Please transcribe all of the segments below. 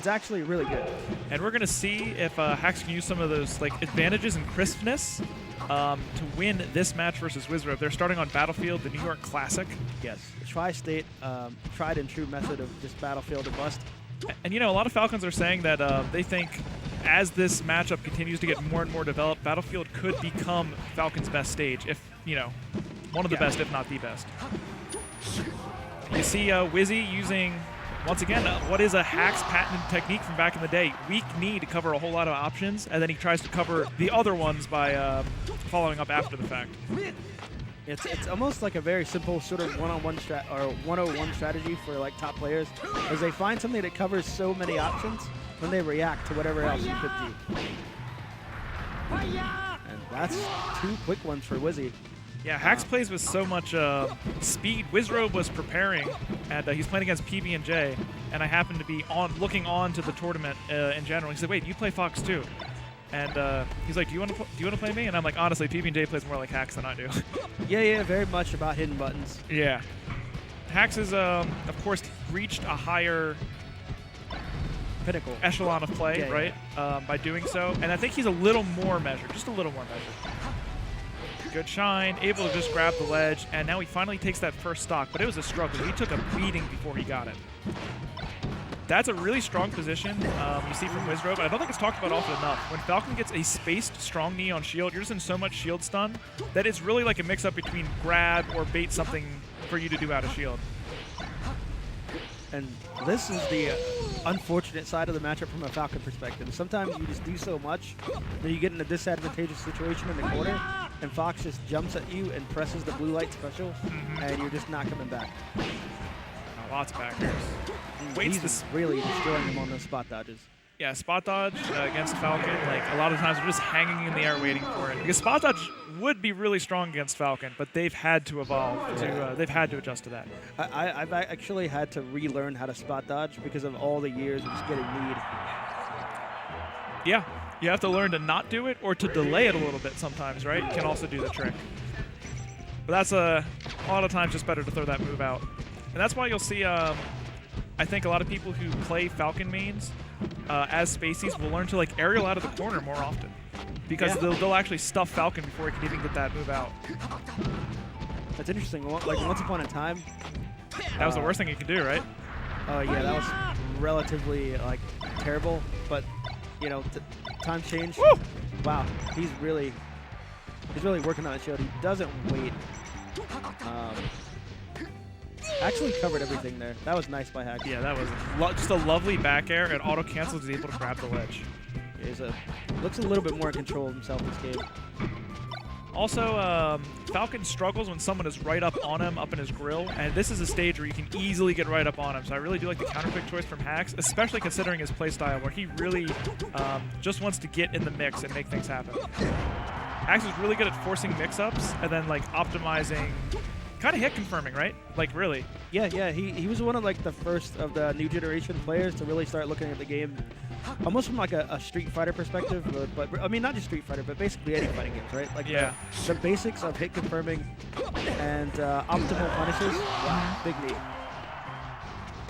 It's actually really good. And we're going to see if Hax can use some of those like advantages and crispness to win this match versus Wizzrobe. They're starting on Battlefield, the New York Classic. Yes, the Tri-State tried and true method of just Battlefield to bust. And, you know, a lot of Falcons are saying that they think as this matchup continues to get more and more developed, Battlefield could become Falcon's best stage, if, you know, one of the best, if not the best. You see Wizzy using, once again, what is a Hax patented technique from back in the day. Weak knee to cover a whole lot of options, and then he tries to cover the other ones by following up after the fact. It's almost like a very simple sort of one-on-one or 101 strategy for like top players, as they find something that covers so many options when they react to whatever else you could do. And that's 2 quick ones for Wizzy. Yeah, Hax plays with so much speed. Wizzrobe was preparing, and he's playing against PB&J, and I happened to be looking on to the tournament in general. He said, "Wait, you play Fox too?" And he's like, "Do you want to play me?" And I'm like, "Honestly, PB&J plays more like Hax than I do." Yeah, very much about hidden buttons. Yeah, Hax has, of course, reached a higher pinnacle echelon of play, right? By doing so, and I think he's a little more measured, just a little more measured. Good shine, able to just grab the ledge, and now he finally takes that first stock, but it was a struggle. He took a beating before he got it. That's a really strong position you see from Wizzrobe, but I don't think it's talked about often enough. When Falcon gets a spaced strong knee on shield, you're just in so much shield stun that it's really like a mix-up between grab or bait something for you to do out of shield. And this is the unfortunate side of the matchup from a Falcon perspective. Sometimes you just do so much that you get in a disadvantageous situation in the corner, and Fox just jumps at you and presses the blue light special, and you're just not coming back. Lots of backers. He's really destroying him on those spot dodges. Yeah, spot dodge against Falcon, like a lot of times we're just hanging in the air waiting for it. Because spot dodge would be really strong against Falcon, but they've had to evolve. They've had to adjust to that. I've actually had to relearn how to spot dodge because of all the years of just getting lead. Yeah, you have to learn to not do it or to delay it a little bit sometimes, right? Can also do the trick. But that's a lot of times just better to throw that move out. And that's why you'll see, I think a lot of people who play Falcon mains as Spaceys will learn to like aerial out of the corner more often. Because they'll actually stuff Falcon before he can even get that move out. That's interesting. Like once upon a time, that was the worst thing you could do, right? Oh yeah, that was relatively like terrible. But you know, times change. Woo! Wow, he's really working on the shield. He doesn't wait. Actually covered everything there. That was nice by Hax. Yeah, that was just a lovely back air, and auto cancels. He's able to grab the ledge. Yeah, looks a little bit more in control of himself this game. Also, Falcon struggles when someone is right up on him, up in his grill, and this is a stage where you can easily get right up on him. So I really do like the counter pick choice from Hax, especially considering his playstyle, where he really just wants to get in the mix and make things happen. Hax is really good at forcing mix-ups and then like optimizing. Kind of hit confirming, right? Like, really? Yeah. He was one of like the first of the new generation players to really start looking at the game almost from like a Street Fighter perspective, but I mean not just Street Fighter, but basically any fighting games, right? Like the basics of hit confirming and optimal punishes. Wow, big knee.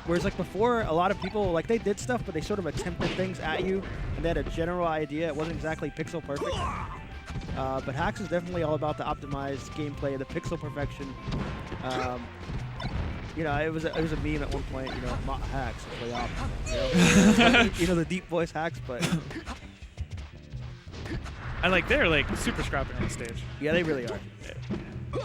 Whereas like before, a lot of people like they did stuff, but they sort of attempted things at you, and they had a general idea. It wasn't exactly pixel perfect. But Hax is definitely all about the optimized gameplay, the pixel perfection. You know, it was a meme at one point. You know, not Hax, play op. You know the deep voice Hax, but and like they're like super scrapping on the stage. Yeah, they really are.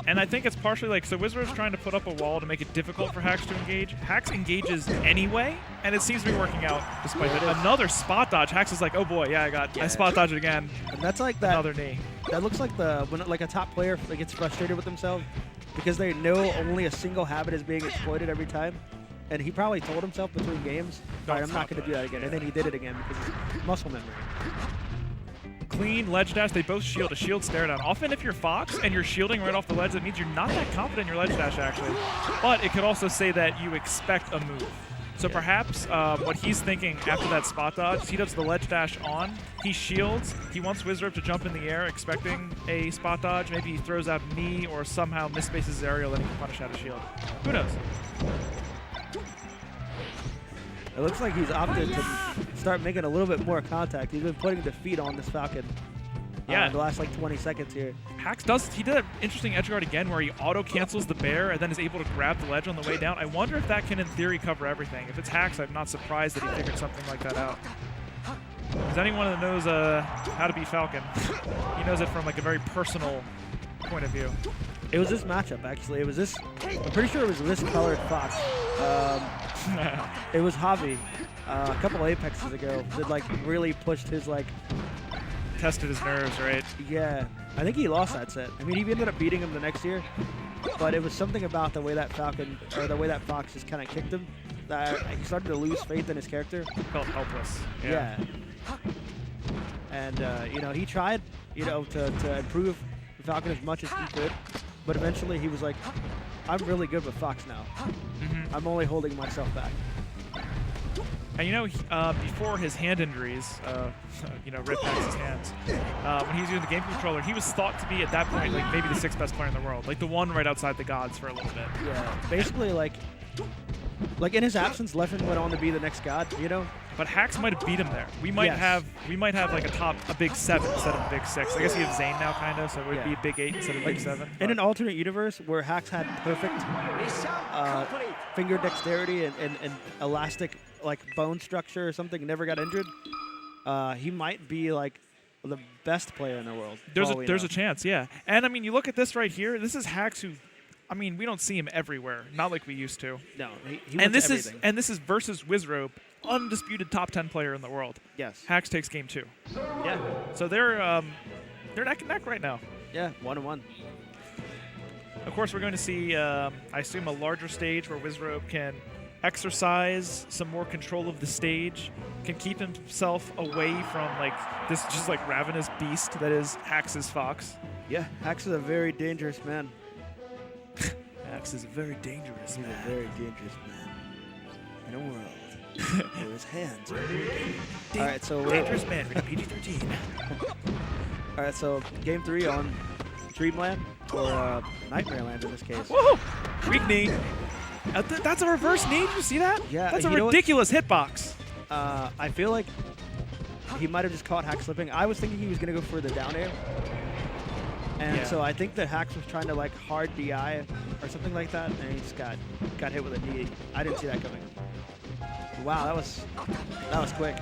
And I think it's partially like, so Wizzrobe's trying to put up a wall to make it difficult for Hax to engage. Hax engages anyway, and it seems to be working out despite that. Another spot dodge. Hax is like, oh boy, I spot dodged it again. And that's like that. Another knee. That looks like when like a top player gets frustrated with themselves because they know only a single habit is being exploited every time. And he probably told himself between games, all right, I'm not going to do that again. And then he did it again because it's muscle memory. Clean ledge dash, they both shield, a shield stare down. Often if you're Fox and you're shielding right off the ledge, that means you're not that confident in your ledge dash actually. But it could also say that you expect a move. So perhaps what he's thinking after that spot dodge, he does the ledge dash on, he shields, he wants Wizzrobe to jump in the air expecting a spot dodge, maybe he throws out knee or somehow misspaces his aerial and he can punish out a shield. Who knows? It looks like he's opted to start making a little bit more contact. He's been putting the feet on this Falcon in the last like 20 seconds here. Hax he did an interesting edge guard again where he auto-cancels the bear and then is able to grab the ledge on the way down. I wonder if that can, in theory, cover everything. If it's Hax, I'm not surprised that he figured something like that out. As anyone that knows how to beat Falcon, he knows it from like a very personal point of view. It was this matchup, actually. It was this, I'm pretty sure it was this colored Fox. It was Javi a couple Apexes ago that like really pushed his like... Tested his nerves, right? Yeah. I think he lost that set. I mean, he ended up beating him the next year, but it was something about the way that Falcon, or the way that Fox just kind of kicked him, that he started to lose faith in his character. Felt helpless. Yeah. And, you know, he tried, you know, to improve Falcon as much as he could, but eventually he was like, I'm really good with Fox now. I'm only holding myself back. And you know, before his hand injuries, you know, Rip Hax's hands, when he was using the game controller, he was thought to be at that point like maybe the 6th best player in the world, like the one right outside the gods for a little bit. Yeah, basically like in his absence, Leffen went on to be the next god, you know. But Hax might have beat him there. We might have like a big 7 instead of a big 6. I guess you have Zane now, kind of, so it would be a big 8 instead of a big 7. In an alternate universe where Hax had perfect finger dexterity and elastic like bone structure or something, never got injured, he might be like the best player in the world. There's a chance, yeah. And I mean, you look at this right here. This is Hax who, I mean, we don't see him everywhere, not like we used to. No, he wins everything. And this is versus Wizzrobe, undisputed top 10 player in the world. Yes. Hax takes game 2. Yeah. So they're neck and neck right now. Yeah, 1-1. Of course, we're going to see, I assume, a larger stage where Wizzrobe can exercise some more control of the stage, can keep himself away from like this just like ravenous beast that is Hax's Fox. Yeah, Hax is a very dangerous man. Hax is a very dangerous man. He's a very dangerous man in a world where his hands are all right, so dangerous man, rated PG-13. All right, so game 3 on Dreamland, or Nightmare Land in this case. Whoa! Weak knee. That's a reverse knee. Did you see that? Yeah. That's a ridiculous hitbox. I feel like he might have just caught Hax slipping. I was thinking he was going to go for the down air. And so I think that Hax was trying to like hard DI or something like that, and he just got hit with a knee. I didn't see that coming. Wow, that was quick.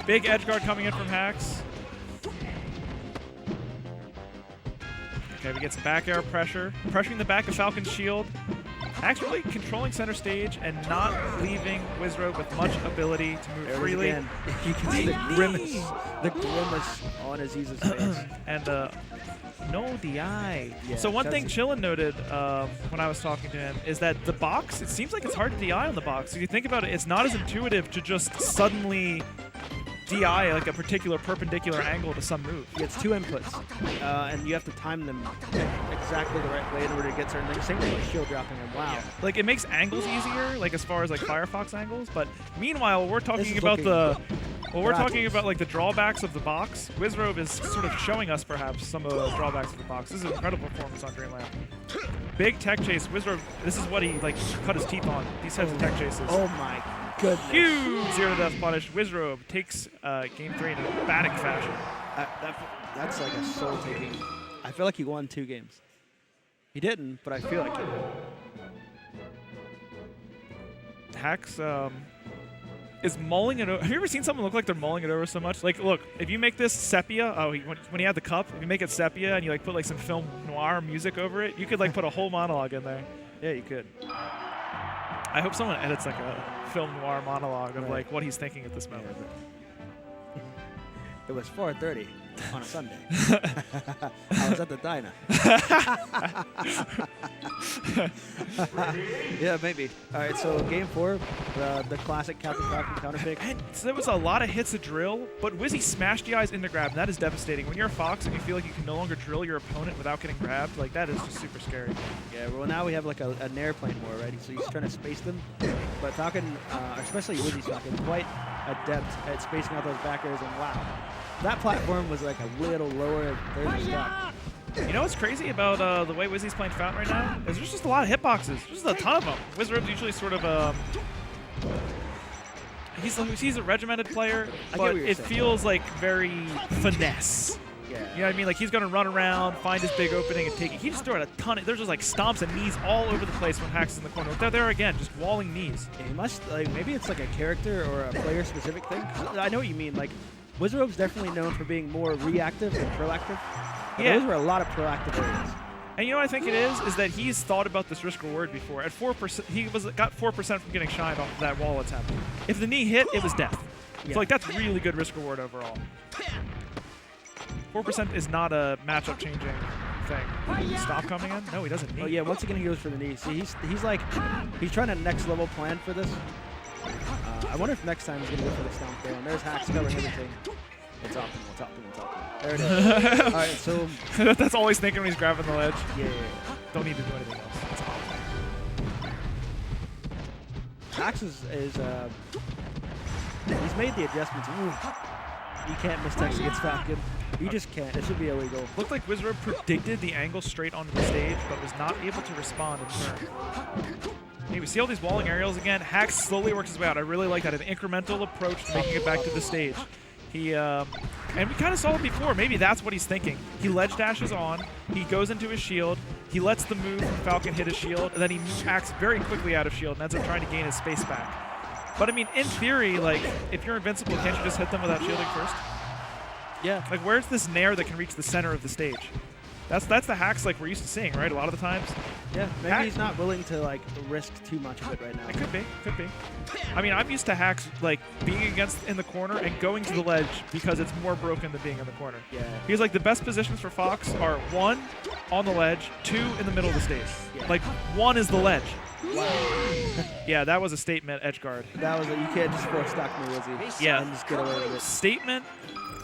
Big edge guard coming in from Hax. Okay, we get some back air pressure, pressuring the back of Falcon's shield. Actually controlling center stage and not leaving Wizzrobe with much ability to move freely. Again. You can see the grimace on Aziz's face. And no DI. Yeah, so one thing Chillin noted when I was talking to him is that the box, it seems like it's hard to DI on the box. If you think about it, it's not as intuitive to just suddenly DI like a particular perpendicular angle to some move. Yeah, it's 2 inputs, and you have to time them exactly the right way in order to get certain things. Same thing with shield dropping and wow. Yeah. Like it makes angles easier, like as far as like Firefox angles, but meanwhile we're talking about like the drawbacks of the box. Wizzrobe is sort of showing us perhaps some of the drawbacks of the box. This is an incredible performance on Dreamland. Big tech chase. Wizzrobe, this is what he like cut his teeth on. These types of tech chases. Oh my goodness. Huge 0-to-death punish. Wizzrobe takes game 3 in an emphatic fashion. That's like a soul-taking. I feel like he won 2 games. He didn't, but I feel like he did. Hax is mulling it over. Have you ever seen someone look like they're mulling it over so much? Like, look, if you make this sepia, when he had the cup, if you make it sepia and you like put like some film noir music over it, you could like put a whole monologue in there. Yeah, you could. I hope someone edits like a film noir monologue of like what he's thinking at this moment. It was 4:30 on a Sunday. I was at the diner. Yeah, maybe. All right, so game 4, the classic Captain Falcon counterpick. And so there was a lot of hits of drill, but Wizzy smashed the eyes into grab, and that is devastating. When you're a Fox and you feel like you can no longer drill your opponent without getting grabbed, like that is just super scary. Yeah, well now we have like an airplane war, right? So he's trying to space them. But Falcon, especially Wizzy's Falcon, quite adept at spacing out those backers, and wow. That platform was like a little lower. There's a stock. You know what's crazy about the way Wizzy's playing Fountain right now? Is there's just a lot of hitboxes. There's just a ton of them. Wizzrobe's usually sort of he's a regimented player, but it feels like very finesse. Yeah. You know what I mean? Like he's gonna run around, find his big opening, and take it. He just threw out a ton. There's just like stomps and knees all over the place when Hax is in the corner. Look, there again, just walling knees. Yeah, he must like maybe it's like a character or a player specific thing. I know what you mean. Like Wizzrobe's definitely known for being more reactive than proactive. But those were a lot of proactive areas. And you know what I think it is that he's thought about this risk reward before. At 4%, he got 4% from getting shined off of that wall attempt. If the knee hit, it was death. Yeah. So like that's really good risk reward overall. 4% is not a matchup changing thing. Stop coming in? No, he doesn't need. Oh yeah, once again he goes for the knee. See, he's trying a next level plan for this. I wonder if next time he's gonna go for the stomp there. And there's Hax covering everything. It's optimal. It's optimal. It's optimal. There it is. All right, so that's all he's thinking when he's grabbing the ledge. Yeah. Don't need to do anything else. It's optimal. Hax is he's made the adjustments. Ooh. You can't mistext against Falcon. You just can't. It should be illegal. Looked like Wizzrobe predicted the angle straight onto the stage, but was not able to respond in turn. Hey, we see all these walling aerials again. Hax slowly works his way out. I really like that. An incremental approach to making it back to the stage. He, and we kind of saw it before. Maybe that's what he's thinking. He ledge dashes on. He goes into his shield. He lets the move from Falcon hit his shield, and then he acts very quickly out of shield and ends up trying to gain his space back. But I mean, in theory, like, if you're invincible, can't you just hit them without shielding first? Yeah. Like, where's this nair that can reach the center of the stage? That's the Hax like we're used to seeing, right? A lot of the times. Yeah. Maybe he's not willing to like risk too much of it right now. It could be. Could be. I mean, I'm used to Hax like being in the corner and going to the ledge because it's more broken than being in the corner. Yeah. Because like the best positions for Fox are 1 on the ledge, 2 in the middle of the stage. Yeah. Like 1 is the ledge. Wow. Yeah, that was a statement edge guard. That was you can't just force stock me, Wizzy. Yeah. And just get away with it. Statement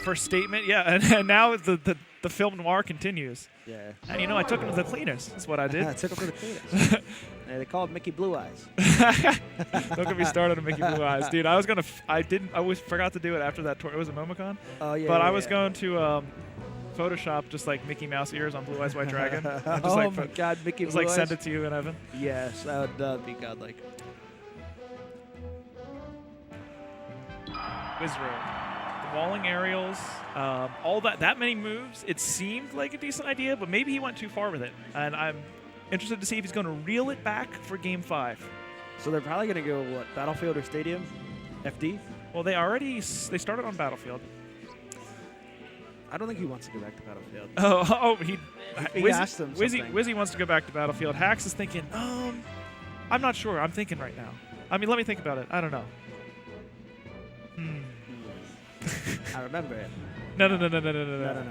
for statement. Yeah, and now the film noir continues. Yeah. And you know, I took him to the cleaners. That's what I did. I took him to the cleaners. Yeah, they called Mickey Blue Eyes. Don't get me started on Mickey Blue Eyes, dude. I was gonna. I always forgot to do it after that tour. It was a Momocon. Oh yeah. But yeah, I was going to Photoshop just like Mickey Mouse ears on Blue Eyes White Dragon. And just, oh like, my God, Mickey just Blue like Eyes. send it to you and Evan. Yes, that'd be godlike. Wizzrobe. The walling aerials, all that many moves. It seemed like a decent idea, but maybe he went too far with it. And I'm interested to see if he's going to reel it back for Game 5. So they're probably going to go, what, Battlefield or Stadium? FD? Well, they started on Battlefield. I don't think he wants to go back to Battlefield. He asked him something. Wizzy wants to go back to Battlefield. Hax is thinking, I'm not sure. I'm thinking right now. I mean, let me think about it. I don't know. I remember it. No. No.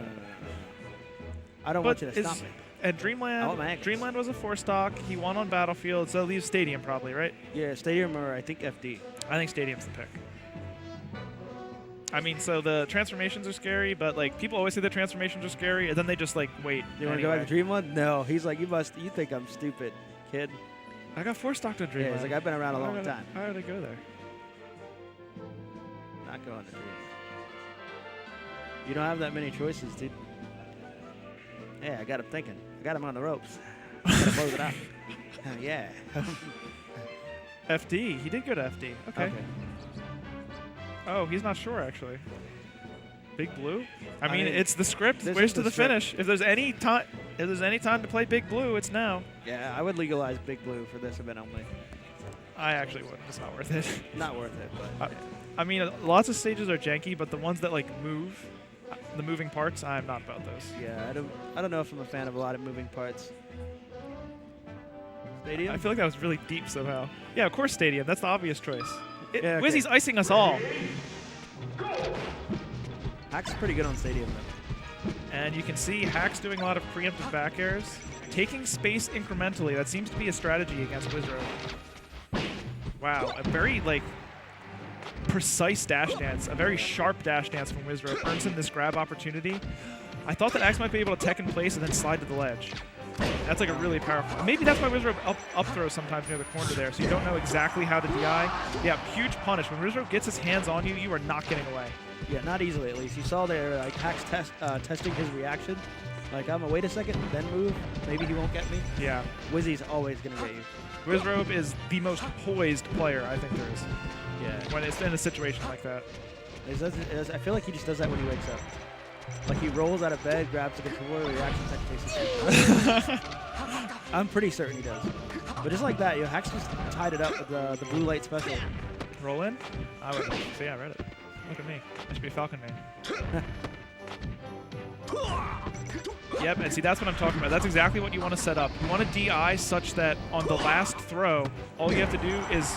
I don't want you to stop me. And Dreamland was a 4-stock. He won on Battlefield, so leave Stadium probably, right? Yeah, Stadium or I think FD. I think Stadium's the pick. I mean, so the transformations are scary, but like people always say the transformations are scary, and then they just like wait. You want to go back to Dreamland? No, he's like, you think I'm stupid, kid. I got 4-stocked on Dreamland. Yeah, he's like, I've been around a long time. How did I go there? Not going to Dreamland. You don't have that many choices, dude. Yeah, I got him thinking. I got him on the ropes. I gotta close it out. Yeah. FD. He did go to FD. Okay. Oh, he's not sure actually. Big Blue. I mean, it's the script. Race to the finish. If there's any time to play Big Blue, it's now. Yeah, I would legalize Big Blue for this event only. I actually wouldn't. It's not worth it. Not worth it, but. I mean, lots of stages are janky, but the ones that like move, the moving parts, I'm not about those. Yeah, I don't know if I'm a fan of a lot of moving parts. Stadium? I feel like that was really deep somehow. Yeah, of course Stadium. That's the obvious choice. Yeah, okay. Wizzy's icing us all. Hack's pretty good on Stadium, though. And you can see Hack's doing a lot of preemptive back airs. Taking space incrementally. That seems to be a strategy against Wizzrobe. Wow, a very, like, precise dash dance. A very sharp dash dance from Wizzrobe. Earns him this grab opportunity. I thought that Axe might be able to tech in place and then slide to the ledge. That's like a really powerful. Maybe that's why Wizzrobe up throw sometimes near the corner there, so you don't know exactly how to DI. Yeah, huge punish. When Wizzrobe gets his hands on you, you are not getting away. Yeah, not easily at least. You saw there, like Hack's testing his reaction. Like, I'm gonna wait a second, then move. Maybe he won't get me. Yeah. Wizzy's always gonna get you. Wizzrobe is the most poised player I think there is. Yeah. When it's in a situation like that. I feel like he just does that when he wakes up. Like he rolls out of bed, grabs the controller, reaction tech chases. I'm pretty certain he does. But just like that, Hax just tied it up with the blue light special. Roll in? I would say I read it. Look at me. I should be a Falcon man. Yep, and see, that's what I'm talking about. That's exactly what you want to set up. You want to DI such that on the last throw, all you have to do is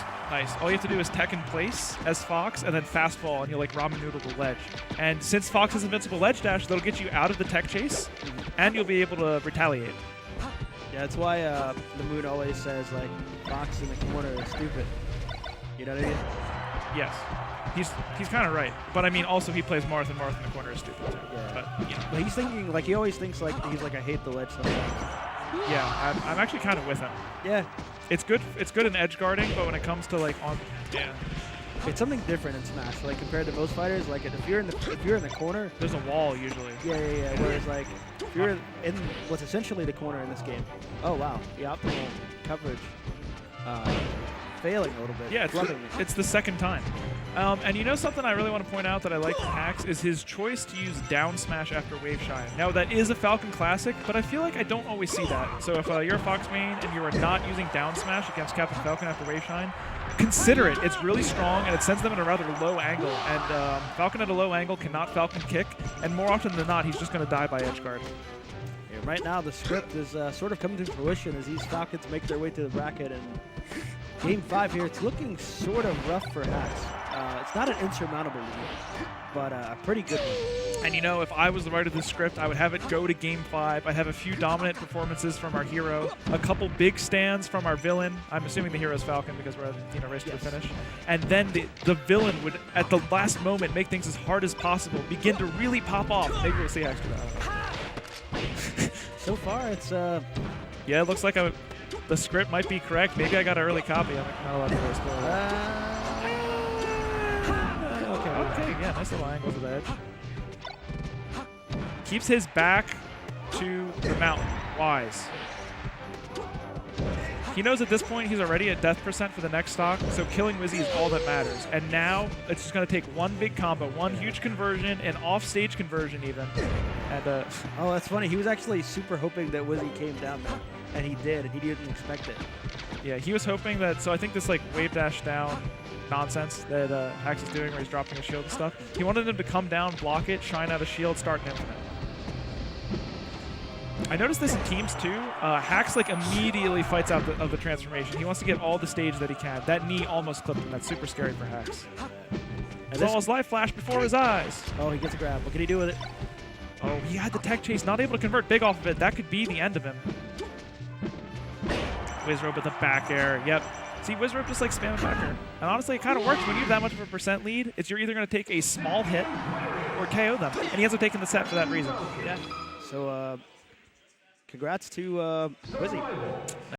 all you have to do is tech in place as Fox and then fastball, and you'll like ramen noodle the ledge. And since Fox has invincible ledge dash, that'll get you out of the tech chase, and you'll be able to retaliate. Yeah, that's why the Moon always says like Fox in the corner is stupid. You know what I mean? Yes. He's kind of right, but I mean also he plays Marth, and Marth in the corner is stupid too. Yeah. But you know. But he's thinking like he always thinks like he's like I hate the ledge sometimes. Yeah, I'm actually kind of with him. Yeah. It's good in edge guarding, but when it comes to like it's something different in Smash. Like compared to most fighters, like if you're in the corner, there's a wall usually. Yeah. Whereas like if you're in what's essentially the corner in this game. Oh wow, the optimal coverage. Failing a little bit. Yeah, it's the second time. And you know something I really want to point out that I like from Hax is his choice to use down smash after wave shine. Now that is a Falcon classic, but I feel like I don't always see that. So if you're a Fox main and you are not using down smash against Captain Falcon after wave shine, consider it. It's really strong and it sends them in a rather low angle. And Falcon at a low angle cannot Falcon kick, and more often than not, he's just going to die by edge guard. Yeah, right now the script is sort of coming to fruition as these Falcons make their way to the bracket, and Game 5 here, it's looking sort of rough for Hax. It's not an insurmountable lead, but a pretty good one. And you know, if I was the writer of this script, I would have it go to Game 5. I'd have a few dominant performances from our hero, a couple big stands from our villain. I'm assuming the hero's Falcon because we're at race to the finish. And then the villain would, at the last moment, make things as hard as possible, begin to really pop off. Maybe we'll see extra. So far, it's yeah, it looks like the script might be correct. Maybe I got an early copy. I'm not allowed to really spoil that. Okay, yeah, nice little angle to the edge. Keeps his back to the mountain. Wise. He knows at this point he's already at death % for the next stock, so killing Wizzy is all that matters. And now it's just going to take one big combo, one huge conversion, an off-stage conversion even. And oh, that's funny. He was actually super hoping that Wizzy came down there, and he did, and he didn't expect it. Yeah, he was hoping that. So I think this like wave dash down nonsense that Hax is doing, where he's dropping a shield and stuff. He wanted him to come down, block it, shine out a shield, start an infinite. I noticed this in teams too. Hax like immediately fights out of the transformation. He wants to get all the stage that he can. That knee almost clipped him. That's super scary for Hax. And saw his life flash before his eyes. Oh, he gets a grab. What can he do with it? Oh, he had the tech chase, not able to convert big off of it. That could be the end of him. Wizzrobe with the back air. Yep. See, Wizzrobe just like spamming back air. And honestly, it kind of works when you have that much of a % lead. It's you're either going to take a small hit or KO them. And he ends up taking the set for that reason. Yeah. So, congrats to Wizzy.